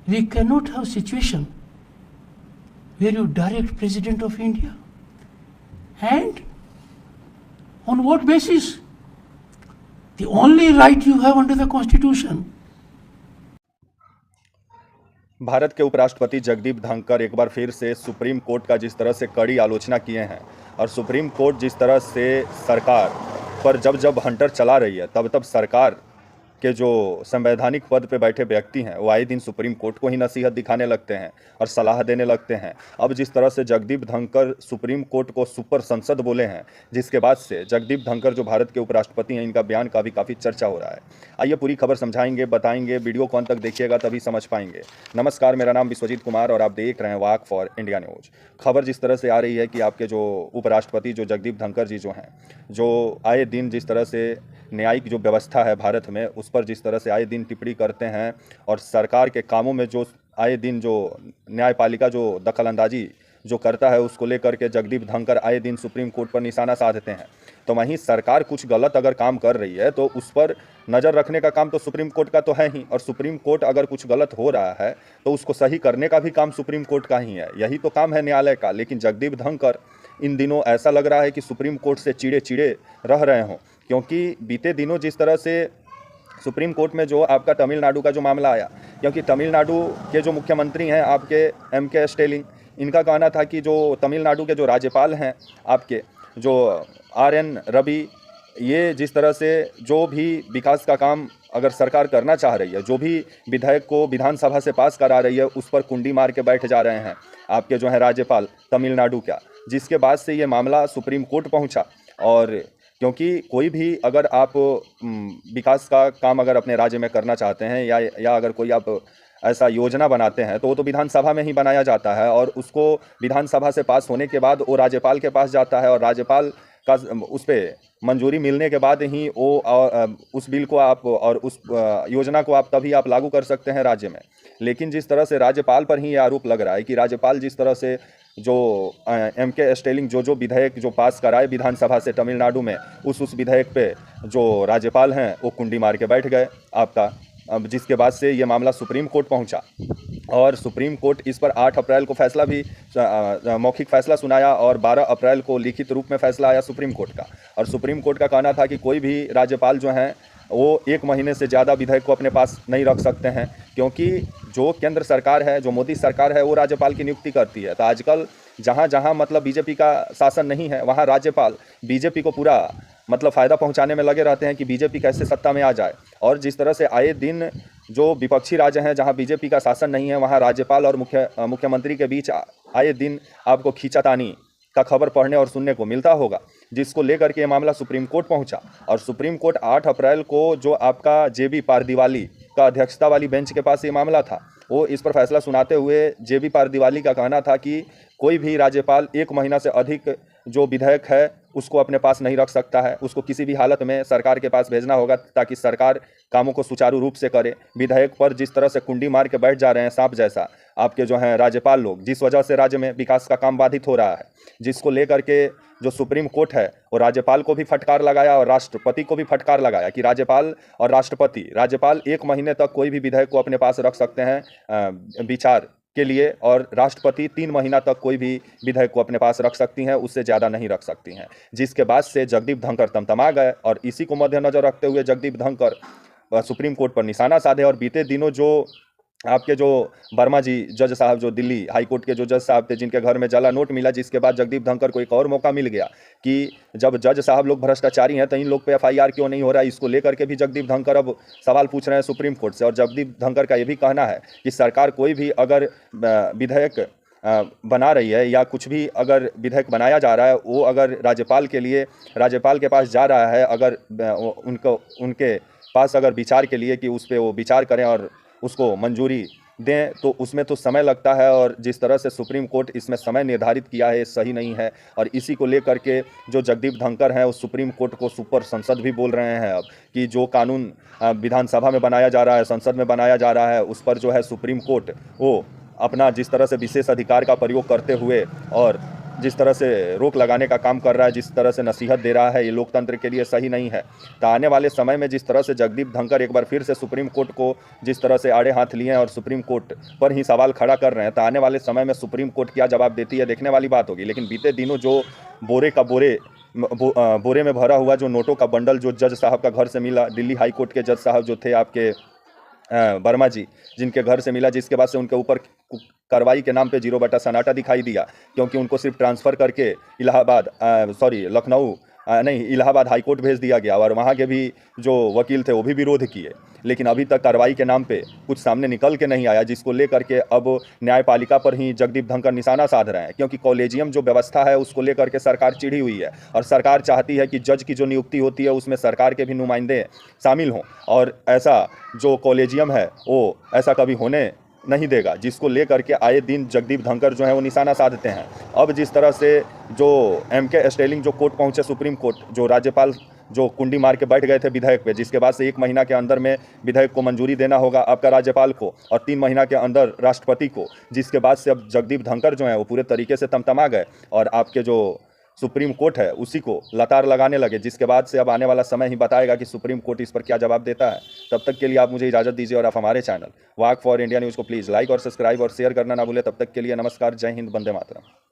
We cannot have situation where you direct President of India. And on what basis? The only right you have under the Constitution. Bharat के उपराष्ट्रपति जगदीप धनखड़ एक बार फिर से supreme court का जिस तरह से कड़ी आलोचना किए हैं और सुप्रीम कोर्ट जिस तरह से सरकार पर जब हंटर चला रही है तब सरकार के जो संवैधानिक पद पे बैठे व्यक्ति हैं वो आए दिन सुप्रीम कोर्ट को ही नसीहत दिखाने लगते हैं और सलाह देने लगते हैं। अब जिस तरह से जगदीप धनखड़ सुप्रीम कोर्ट को सुपर संसद बोले हैं, जिसके बाद से जगदीप धनखड़ जो भारत के उपराष्ट्रपति हैं, इनका बयान का भी काफ़ी चर्चा हो रहा है। आइए पूरी खबर समझाएंगे, बताएंगे, वीडियो को अंत तक देखिएगा तभी समझ पाएंगे। नमस्कार, मेरा नाम विश्वजीत कुमार और आप देख रहे हैं वाक फॉर इंडिया न्यूज। खबर जिस तरह से आ रही है कि आपके जो उपराष्ट्रपति जो जगदीप धनखड़ जी जो हैं, जो आए दिन जिस तरह से न्यायिक जो व्यवस्था है भारत में उस पर जिस तरह से आए दिन टिप्पणी करते हैं और सरकार के कामों में जो आए दिन जो न्यायपालिका जो दखलंदाजी जो करता है उसको लेकर के जगदीप धनखड़ आए दिन सुप्रीम कोर्ट पर निशाना साधते हैं। तो वहीं सरकार कुछ गलत अगर काम कर रही है तो उस पर नज़र रखने का काम तो सुप्रीम कोर्ट का तो है ही, और सुप्रीम कोर्ट अगर कुछ गलत हो रहा है तो उसको सही करने का भी काम सुप्रीम कोर्ट का ही है। यही तो काम है न्यायालय का। लेकिन जगदीप धनखड़ इन दिनों ऐसा लग रहा है कि सुप्रीम कोर्ट से चिड़े चिड़े रह रहे हों, क्योंकि बीते दिनों जिस तरह से सुप्रीम कोर्ट में जो आपका तमिलनाडु का जो मामला आया, क्योंकि तमिलनाडु के जो मुख्यमंत्री हैं आपके एम.के. स्टैलिन, इनका कहना था कि जो तमिलनाडु के जो राज्यपाल हैं आपके जो आर.एन. रवि, ये जिस तरह से जो भी विकास का काम अगर सरकार करना चाह रही है, जो भी विधेयक को विधानसभा से पास करा रही है, उस पर कुंडी मार के बैठ जा रहे हैं आपके जो है राज्यपाल तमिलनाडु का, जिसके बाद से ये मामला सुप्रीम कोर्ट पहुंचा। और क्योंकि कोई भी अगर आप विकास का काम अगर अपने राज्य में करना चाहते हैं या अगर कोई आप ऐसा योजना बनाते हैं तो वो तो विधानसभा में ही बनाया जाता है, और उसको विधानसभा से पास होने के बाद वो राज्यपाल के पास जाता है और राज्यपाल का उस पर मंजूरी मिलने के बाद ही वो उस बिल को आप और उस योजना को आप तभी आप लागू कर सकते हैं राज्य में। लेकिन जिस तरह से राज्यपाल पर ही ये आरोप लग रहा है कि राज्यपाल जिस तरह से जो एम.के. स्टैलिन जो विधेयक जो पास कराए विधानसभा से तमिलनाडु में, उस विधेयक पे जो राज्यपाल हैं वो कुंडी मार के बैठ गए आपका। अब जिसके बाद से ये मामला सुप्रीम कोर्ट पहुंचा और सुप्रीम कोर्ट इस पर 8 अप्रैल को फैसला भी मौखिक फैसला सुनाया और 12 अप्रैल को लिखित रूप में फैसला आया सुप्रीम कोर्ट का। और सुप्रीम कोर्ट का कहना था कि कोई भी राज्यपाल जो हैं वो 1 महीने से ज़्यादा विधेयक को अपने पास नहीं रख सकते हैं, क्योंकि जो केंद्र सरकार है, जो मोदी सरकार है, वो राज्यपाल की नियुक्ति करती है। तो आजकल जहाँ जहाँ मतलब बीजेपी का शासन नहीं है वहाँ राज्यपाल बीजेपी को पूरा मतलब फ़ायदा पहुँचाने में लगे रहते हैं कि बीजेपी कैसे सत्ता में आ जाए। और जिस तरह से आए दिन जो विपक्षी राज्य हैं जहाँ बीजेपी का शासन नहीं है वहाँ राज्यपाल और मुख्यमंत्री के बीच आए दिन आपको खींचातानी का खबर पढ़ने और सुनने को मिलता होगा, जिसको लेकर के ये मामला सुप्रीम कोर्ट पहुंचा। और सुप्रीम कोर्ट 8 अप्रैल को जो आपका जे.बी. पारदीवाली का अध्यक्षता वाली बेंच के पास ये मामला था, वो इस पर फैसला सुनाते हुए जे.बी. पारदीवाली का कहना था कि कोई भी राज्यपाल 1 महीना से अधिक जो विधेयक है उसको अपने पास नहीं रख सकता है, उसको किसी भी हालत में सरकार के पास भेजना होगा ताकि सरकार कामों को सुचारू रूप से करे। विधेयक पर जिस तरह से कुंडी मार के बैठ जा रहे हैं सांप जैसा आपके जो हैं राज्यपाल लोग, जिस वजह से राज्य में विकास का काम बाधित हो रहा है, जिसको लेकर के जो सुप्रीम कोर्ट है वो राज्यपाल को भी फटकार लगाया और राष्ट्रपति को भी फटकार लगाया कि राज्यपाल और राज्यपाल 1 महीने तक कोई भी विधेयक को अपने पास रख सकते हैं विचार के लिए, और राष्ट्रपति 3 महीना तक कोई भी विधेयक को अपने पास रख सकती हैं, उससे ज़्यादा नहीं रख सकती हैं। जिसके बाद से जगदीप धनखड़ तमतमा गए और इसी को मद्देनजर रखते हुए जगदीप धनखड़ सुप्रीम कोर्ट पर निशाना साधे। और बीते दिनों जो आपके जो वर्मा जी जज साहब जो दिल्ली हाई कोर्ट के जो जज साहब थे जिनके घर में जाला नोट मिला, जिसके बाद जगदीप धनखड़ को एक और मौका मिल गया कि जब जज साहब लोग भ्रष्टाचारी हैं तो इन लोग पे एफआईआर क्यों नहीं हो रहा है। इसको लेकर के भी जगदीप धनखड़ अब सवाल पूछ रहे हैं सुप्रीम कोर्ट से। और जगदीप धनखड़ का ये भी कहना है कि सरकार कोई भी अगर विधेयक बना रही है या कुछ भी अगर विधेयक बनाया जा रहा है वो अगर राज्यपाल के पास जा रहा है, अगर उनके पास अगर विचार के लिए कि उस पर वो विचार करें और उसको मंजूरी दें, तो उसमें तो समय लगता है। और जिस तरह से सुप्रीम कोर्ट इसमें समय निर्धारित किया है सही नहीं है। और इसी को लेकर के जो जगदीप धनखड़ हैं वो सुप्रीम कोर्ट को सुपर संसद भी बोल रहे हैं अब कि जो कानून विधानसभा में बनाया जा रहा है, संसद में बनाया जा रहा है, उस पर जो है सुप्रीम कोर्ट वो अपना जिस तरह से विशेष अधिकार का प्रयोग करते हुए और जिस तरह से रोक लगाने का काम कर रहा है, जिस तरह से नसीहत दे रहा है, ये लोकतंत्र के लिए सही नहीं है। तो आने वाले समय में जिस तरह से जगदीप धनखड़ एक बार फिर से सुप्रीम कोर्ट को जिस तरह से आड़े हाथ लिए हैं और सुप्रीम कोर्ट पर ही सवाल खड़ा कर रहे हैं, तो आने वाले समय में सुप्रीम कोर्ट क्या जवाब देती है, देखने वाली बात होगी। लेकिन बीते दिनों जो बोरे में भरा हुआ जो नोटों का बंडल जो जज साहब का घर से मिला, दिल्ली हाई कोर्ट के जज साहब जो थे आपके वर्मा जी, जिनके घर से मिला, जिसके बाद से उनके ऊपर कार्रवाई के नाम पे 0/सन्नाटा दिखाई दिया, क्योंकि उनको सिर्फ ट्रांसफ़र करके इलाहाबाद हाई कोर्ट भेज दिया गया और वहाँ के भी जो वकील थे वो भी विरोध किए। लेकिन अभी तक कार्रवाई के नाम पे कुछ सामने निकल के नहीं आया, जिसको लेकर के अब न्यायपालिका पर ही जगदीप धनखड़ निशाना साध रहे हैं, क्योंकि कॉलेजियम जो व्यवस्था है उसको लेकर के सरकार चिढ़ी हुई है और सरकार चाहती है कि जज की जो नियुक्ति होती है उसमें सरकार के भी नुमाइंदे शामिल हों, और ऐसा जो कॉलेजियम है वो ऐसा कभी होने नहीं देगा, जिसको लेकर के आए दिन जगदीप धनखड़ जो है वो निशाना साधते हैं। अब जिस तरह से जो MK स्टैलिन जो कोर्ट पहुंचे सुप्रीम कोर्ट, जो राज्यपाल जो कुंडी मार के बैठ गए थे विधेयक पे, जिसके बाद से 1 महीना के अंदर में विधेयक को मंजूरी देना होगा आपका राज्यपाल को और 3 महीना के अंदर राष्ट्रपति को, जिसके बाद से अब जगदीप धनखड़ जो है वो पूरे तरीके से तमतमा गए और आपके जो सुप्रीम कोर्ट है उसी को लतार लगाने लगे, जिसके बाद से अब आने वाला समय ही बताएगा कि सुप्रीम कोर्ट इस पर क्या जवाब देता है। तब तक के लिए आप मुझे इजाज़त दीजिए और आप हमारे channel walk for India news को प्लीज़ लाइक और सब्सक्राइब और शेयर करना ना भूलें। तब तक के लिए नमस्कार, जय हिंद, वंदे मातरम।